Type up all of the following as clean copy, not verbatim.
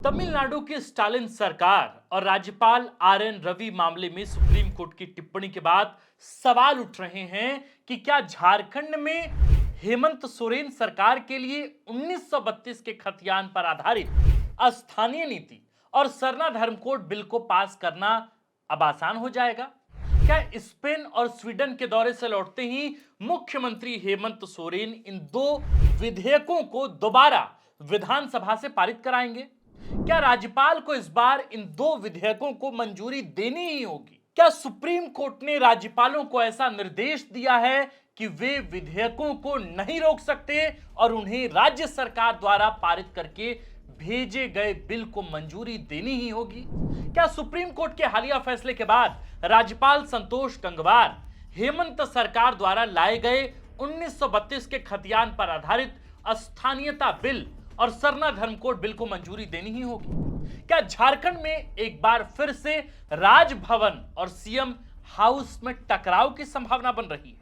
तमिलनाडु की स्टालिन सरकार और राज्यपाल आर.एन. रवि मामले में सुप्रीम कोर्ट की टिप्पणी के बाद सवाल उठ रहे हैं कि क्या झारखंड में हेमंत सोरेन सरकार के लिए 1932 के खतियान पर आधारित अस्थानीय नीति और सरना धर्म कोड बिल को पास करना अब आसान हो जाएगा? क्या स्पेन और स्वीडन के दौरे से लौटते ही मुख्यमंत्री हेमंत सोरेन इन दो विधेयकों को दोबारा विधानसभा से पारित कराएंगे? क्या राज्यपाल को इस बार इन दो विधेयकों को मंजूरी देनी ही होगी? क्या सुप्रीम कोर्ट ने राज्यपालों को ऐसा निर्देश दिया है कि वे विधेयकों को नहीं रोक सकते और उन्हें राज्य सरकार द्वारा पारित करके भेजे गए बिल को मंजूरी देनी ही होगी? क्या सुप्रीम कोर्ट के हालिया फैसले के बाद राज्यपाल संतोष गंगवार हेमंत सरकार द्वारा लाए गए 1932 के खतियान पर आधारित अस्थानीयता बिल और सरना धर्म कोड बिल को मंजूरी देनी ही होगी? क्या झारखंड में एक बार फिर से राजभवन और सीएम हाउस में टकराव की संभावना बन रही है?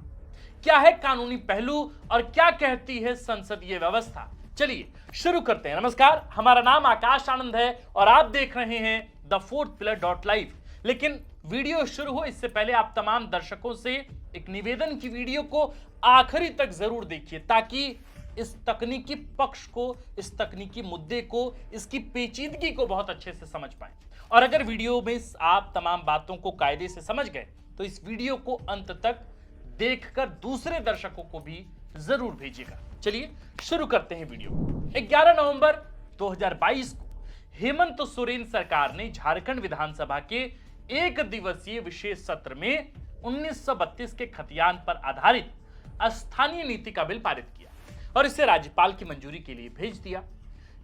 क्या है कानूनी पहलू और क्या कहती है संसदीय व्यवस्था? चलिए शुरू करते हैं। नमस्कार, हमारा नाम आकाश आनंद है और आप देख रहे हैं द फोर्थ पिलर लाइव। लेकिन वीडियो शुरू हो इससे पहले आप तमाम दर्शकों से एक निवेदन की वीडियो को आखिरी तक जरूर देखिए ताकि इस तकनीकी पक्ष को, इस तकनीकी मुद्दे को, इसकी पेचीदगी को बहुत अच्छे से समझ पाएं। और अगर वीडियो में आप तमाम बातों को कायदे से समझ गए तो इस वीडियो को अंत तक देखकर दूसरे दर्शकों को भी जरूर भेजिएगा। चलिए शुरू करते हैं वीडियो। 11 नवंबर 2022 को हेमंत सोरेन सरकार ने झारखंड विधानसभा के एक दिवसीय विशेष सत्र में 1932 के खतियान पर आधारित अस्थानीय नीति का बिल पारित किया और इसे राज्यपाल की मंजूरी के लिए भेज दिया।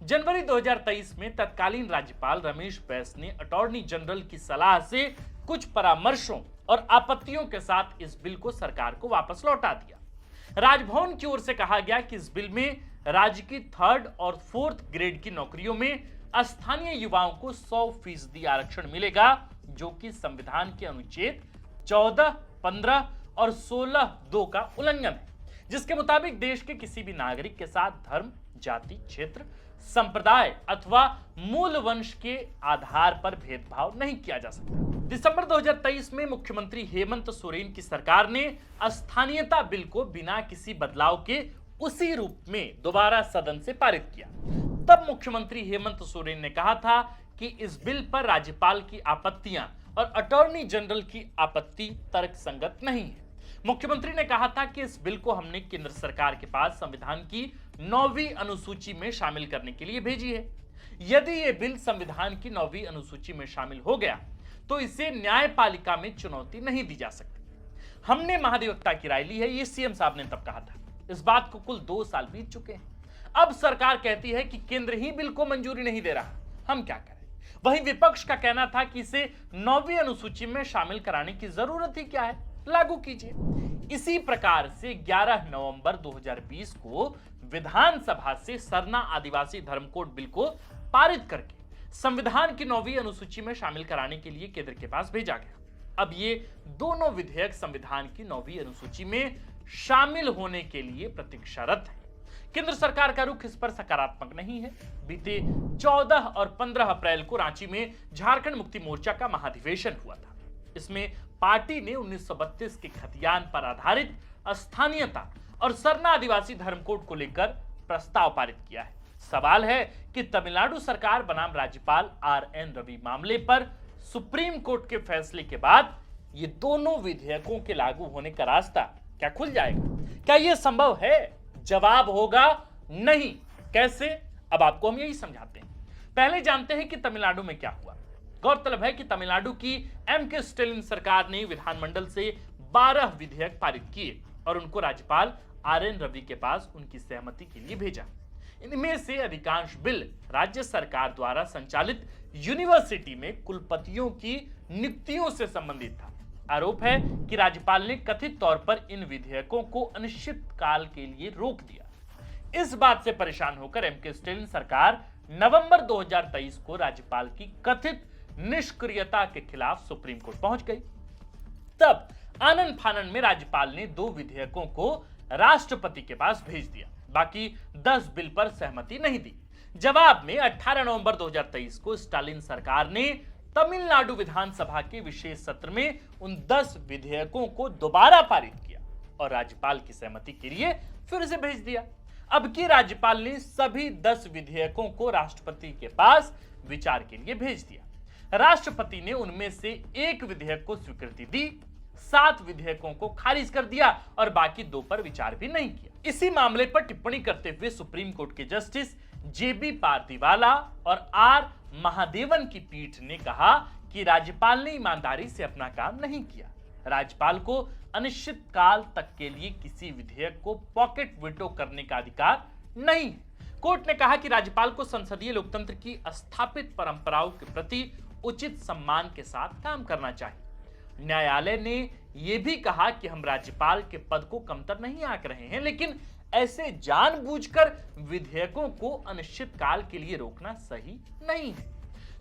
जनवरी 2023 में तत्कालीन राज्यपाल रमेश बैस ने अटॉर्नी जनरल की सलाह से कुछ परामर्शों और आपत्तियों के साथ इस बिल को सरकार को वापस लौटा दिया। राजभवन की ओर से कहा गया कि इस बिल में राज्य की 3rd और 4th ग्रेड की नौकरियों में स्थानीय युवाओं को 100% आरक्षण मिलेगा, जो कि संविधान के अनुच्छेद 14, 15 और 16(2) का उल्लंघन है, जिसके मुताबिक देश के किसी भी नागरिक के साथ धर्म, जाति, क्षेत्र, संप्रदाय अथवा मूल वंश के आधार पर भेदभाव नहीं किया जा सकता। दिसंबर 2023 में मुख्यमंत्री हेमंत सोरेन की सरकार ने अस्थानीयता बिल को बिना किसी बदलाव के उसी रूप में दोबारा सदन से पारित किया। तब मुख्यमंत्री हेमंत सोरेन ने कहा था कि इस बिल पर राज्यपाल की आपत्तियां और अटॉर्नी जनरल की आपत्ति तर्कसंगत नहीं है। मुख्यमंत्री ने कहा था कि इस बिल को हमने केंद्र सरकार के पास संविधान की 9वीं अनुसूची में शामिल करने के लिए भेजी है। यदि यह बिल संविधान की 9वीं अनुसूची में शामिल हो गया तो इसे न्यायपालिका में चुनौती नहीं दी जा सकती। हमने महाधिवक्ता की राय ली है, ये सीएम साहब ने तब कहा था। इस बात को कुल 2 साल बीत चुके हैं। अब सरकार कहती है कि केंद्र ही बिल को मंजूरी नहीं दे रहा, हम क्या करें? वहीं विपक्ष का कहना था कि इसे 9वीं अनुसूची में शामिल कराने की जरूरत ही क्या है, लागू कीजिए। इसी प्रकार से 11 नवंबर 2020 को विधानसभा से सरना आदिवासी धर्म कोड बिल को पारित करके संविधान की 9वीं अनुसूची में शामिल कराने के लिए केंद्र के पास भेजा गया। अब ये दोनों विधेयक संविधान की 9वीं अनुसूची में शामिल होने के लिए प्रतीक्षारत है। केंद्र सरकार का रुख इस पर सकारात्मक नहीं है। बीते 14 और 15 अप्रैल को रांची में झारखंड मुक्ति मोर्चा का महाधिवेशन हुआ था। इसमें पार्टी ने 1932 के खतियान पर आधारित अस्थानीयता और सरना आदिवासी धर्म कोड को लेकर प्रस्ताव पारित किया है। सवाल है कि तमिलनाडु सरकार बनाम राज्यपाल आर.एन. रवि मामले पर सुप्रीम कोर्ट के फैसले के बाद ये दोनों विधेयकों के लागू होने का रास्ता क्या खुल जाएगा? क्या यह संभव है? जवाब होगा नहीं। कैसे? अब आपको हम यही समझाते हैं। पहले जानते हैं कि तमिलनाडु में क्या हुआ। गौरतलब है कि तमिलनाडु की एम.के. स्टालिन सरकार ने विधानमंडल से 12 विधेयक पारित किए और उनको राज्यपाल आर.एन. रवि के पास उनकी सहमति के लिए भेजा। इनमें से अधिकांश बिल राज्य सरकार द्वारा संचालित यूनिवर्सिटी में कुलपतियों की नियुक्तियों से संबंधित था। आरोप है कि राज्यपाल ने कथित तौर पर इन विधेयकों को अनिश्चित काल के लिए रोक दिया। इस बात से परेशान होकर एम.के. स्टालिन सरकार नवंबर 2023 को राज्यपाल की कथित निष्क्रियता के खिलाफ सुप्रीम कोर्ट पहुंच गई। तब आनन फानन में राज्यपाल ने 2 विधेयकों को राष्ट्रपति के पास भेज दिया। बाकी 10 बिल पर सहमति नहीं दी। जवाब में 18 नवंबर 2023 को स्टालिन सरकार ने तमिलनाडु विधानसभा के विशेष सत्र में उन 10 विधेयकों को दोबारा पारित किया और राज्यपाल की सहमति के लिए फिर से भेज दिया। अब की राज्यपाल ने सभी 10 विधेयकों को राष्ट्रपति के पास विचार के लिए भेज दिया। राष्ट्रपति ने उनमें से एक विधेयक को स्वीकृति दी, 7 विधेयकों को खारिज कर दिया और बाकी 2 पर विचार भी नहीं किया। इसी मामले पर टिप्पणी करते हुए सुप्रीम कोर्ट के जस्टिस जेबी पार्दीवाला और आर महादेवन की पीठ ने कहा कि राज्यपाल ने ईमानदारी से अपना काम नहीं किया। राज्यपाल को अनिश्चित काल तक के लिए किसी विधेयक को पॉकेट वीटो करने का अधिकार नहीं है। कोर्ट ने कहा कि राज्यपाल को संसदीय लोकतंत्र की स्थापित परंपराओं के प्रति उचित सम्मान के साथ काम करना चाहिए। न्यायालय ने यह भी कहा कि हम राज्यपाल के पद को कमतर नहीं आंक रहे हैं, लेकिन ऐसे जानबूझकर विधेयकों को अनिश्चित काल के लिए रोकना सही नहीं है।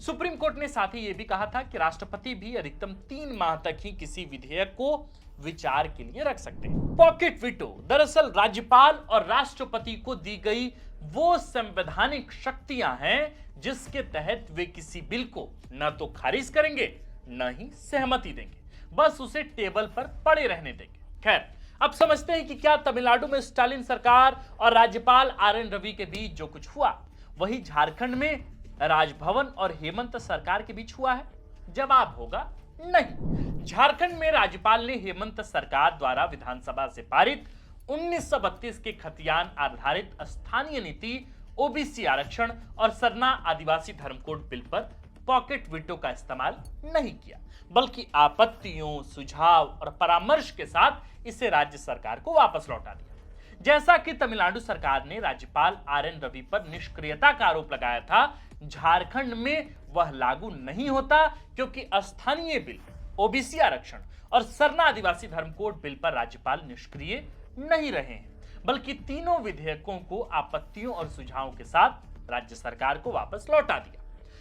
सुप्रीम कोर्ट ने साथ ही यह भी कहा था कि राष्ट्रपति भी अधिकतम 3 माह तक ही किसी विधेयक को विचार के लिए रख सकते हैं। पॉकेट वीटो दरअसल राज्यपाल और राष्ट्रपति को दी गई वो संवैधानिक शक्तियां हैं जिसके तहत वे किसी बिल को न तो खारिज करेंगे न ही सहमति देंगे, बस उसे टेबल पर पड़े रहने देंगे। खैर, अब समझते हैं कि क्या तमिलनाडु में स्टालिन सरकार और राज्यपाल आरएन रवि के बीच जो कुछ हुआ वही झारखंड में राजभवन और हेमंत सरकार के बीच हुआ है? जवाब होगा नहीं। झारखंड में राज्यपाल ने हेमंत सरकार द्वारा विधानसभा से पारित 1932 के खतियान आधारित स्थानीय नीति, ओबीसी आरक्षण और सरना आदिवासी धर्म कोड बिल पर पॉकेट वीटो का इस्तेमाल नहीं किया, बल्कि आपत्तियों, सुझाव और परामर्श के साथ इसे राज्य सरकार को वापस लौटा दिया। जैसा कि तमिलनाडु सरकार ने राज्यपाल आरएन रवि पर निष्क्रियता का आरोप लगाया था, झारखंड में वह लागू नहीं होता क्योंकि स्थानीय बिल, ओबीसी आरक्षण और सरना आदिवासी धर्म कोड बिल पर राज्यपाल निष्क्रिय नहीं रहे हैं, बल्कि तीनों विधेयकों को आपत्तियों और सुझावों के साथ राज्य सरकार को वापस लौटा दिया।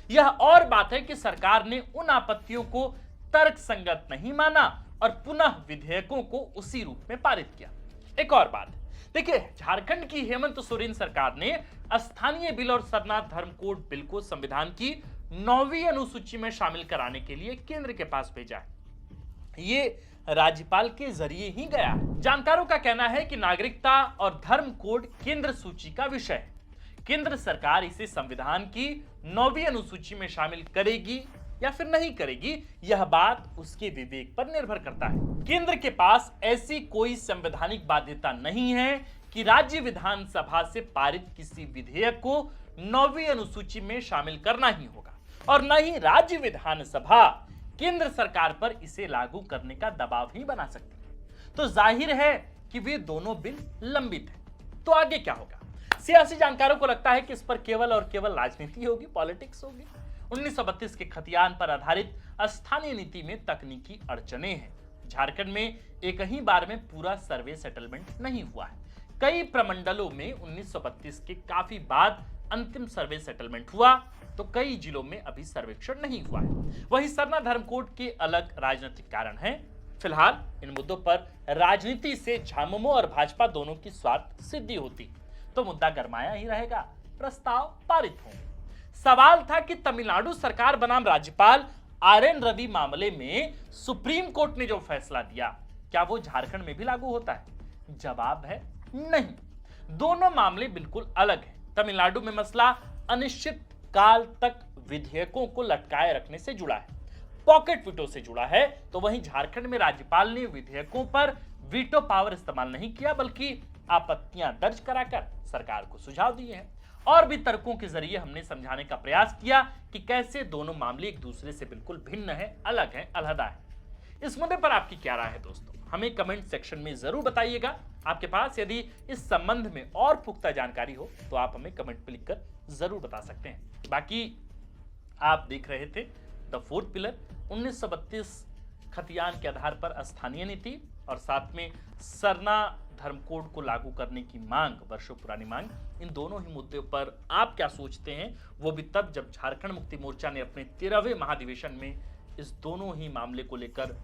यह और बात है कि सरकार ने उन आपत्तियों को तर्कसंगत नहीं माना और पुनः विधेयकों को उसी रूप में पारित किया। एक और बात देखिए, झारखंड की हेमंत सोरेन सरकार ने स्थानीय बिल और सरना धर्म कोड बिल को संविधान की 9वीं अनुसूची में शामिल कराने के लिए केंद्र के पास भेजा है। ये राज्यपाल के जरिए ही गया। जानकारों का कहना है कि नागरिकता और धर्म कोड केंद्र सूची का विषय है। केंद्र सरकार इसे संविधान की 9वीं अनुसूची में शामिल करेगी या फिर नहीं करेगी, यह बात उसके विवेक पर निर्भर करता है। केंद्र के पास ऐसी कोई संवैधानिक बाध्यता नहीं है कि राज्य विधानसभा से पारित किसी विधेयक को 9वीं अनुसूची में शामिल करना ही होगा, और न ही राज्य विधानसभा केंद्र सरकार पर इसे लागू करने का दबाव ही बना सकती है। तो जाहिर है कि वे दोनों बिल लंबित हैं। तो आगे क्या होगा? सियासी जानकारों को लगता है कि इस पर केवल और केवल राजनीति होगी, पॉलिटिक्स होगी। 1932 के खतियान पर आधारित स्थानीय नीति में तकनीकी अड़चने हैं। झारखंड में एक ही बार में पूरा सर्वे सेटलमेंट नहीं हुआ है। कई प्रमंडलों में 1932 के काफी बाद अंतिम सर्वे सेटलमेंट हुआ, तो कई जिलों में अभी सर्वेक्षण नहीं हुआ है। वहीं सरना धर्म कोड के अलग राजनीतिक कारण हैं। फिलहाल इन मुद्दों पर राजनीति से झामुमो और भाजपा दोनों की स्वार्थ सिद्धि होती तो मुद्दा गरमाया ही रहेगा, प्रस्ताव पारित होंगे। सवाल था कि तमिलनाडु सरकार बनाम राज्यपाल आरएन रवि मामले में सुप्रीम कोर्ट ने जो फैसला दिया, क्या वो झारखंड में भी लागू होता है? जवाब है नहीं। दोनों मामले बिल्कुल अलग हैं। तमिलनाडु में मसला अनिश्चित काल तक विधेयकों को लटकाए रखने से जुड़ा है, पॉकेट वीटो से जुड़ा है, तो वहीं झारखंड में राज्यपाल ने विधेयकों पर वीटो पावर इस्तेमाल नहीं किया, बल्कि आपत्तियां दर्ज कराकर सरकार को सुझाव दिए हैं। और भी तर्कों के जरिए हमने समझाने का प्रयास किया कि कैसे दोनों मामले एक दूसरे से बिल्कुल भिन्न है, अलग है, अलहदा है। इस मुद्दे पर आपकी क्या राय है दोस्तों? हमें कमेंट सेक्शन में जरूर बताइएगा। आपके पास यदि इस संबंध में और पुख्ता जानकारी हो तो आप हमें कमेंट पे लिखकर जरूर बता सकते हैं। बाकी आप देख रहे थे द फोर्थ पिलर, 1932 खतियान के आधार पर स्थानीय नीति और साथ में सरना धर्म कोड को लागू करने की मांग, वर्षों पुरानी मांग। इन दोनों ही मुद्दों पर आप क्या सोचते हैं, वो भी तब जब झारखंड मुक्ति मोर्चा ने अपने 13वें महाधिवेशन में इस दोनों ही मामले को लेकर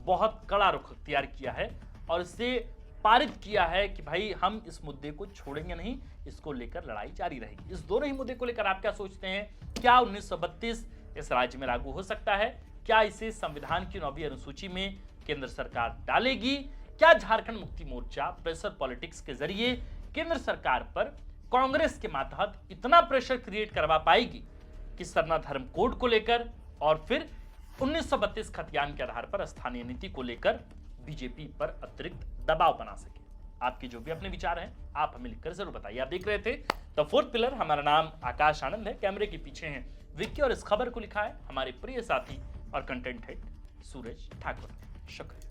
बहुत कड़ा रुख अख्तियार किया है और इसे पारित किया है कि भाई हम इस मुद्दे को छोड़ेंगे नहीं, इसको लेकर लड़ाई जारी रहेगी। इस दोनों ही मुद्दे को लेकर आप क्या सोचते हैं? क्या 1932 इस राज्य में लागू हो सकता है? क्या इसे संविधान की 9वीं अनुसूची में केंद्र सरकार डालेगी? क्या झारखंड मुक्ति मोर्चा प्रेशर पॉलिटिक्स के जरिए केंद्र सरकार पर कांग्रेस के मातहत इतना प्रेशर क्रिएट करवा पाएगी कि सरना धर्म कोड को लेकर और फिर 1932 खतियान के आधार पर स्थानीय नीति को लेकर बीजेपी पर अतिरिक्त दबाव बना सके? आपके जो भी अपने विचार हैं आप हमें लिखकर जरूर बताइए। आप देख रहे थे द फोर्थ पिलर। हमारा नाम आकाश आनंद है, कैमरे के पीछे हैं विक्की और इस खबर को लिखा है हमारे प्रिय साथी और कंटेंट हेड सूरज ठाकुर। शुक्रिया।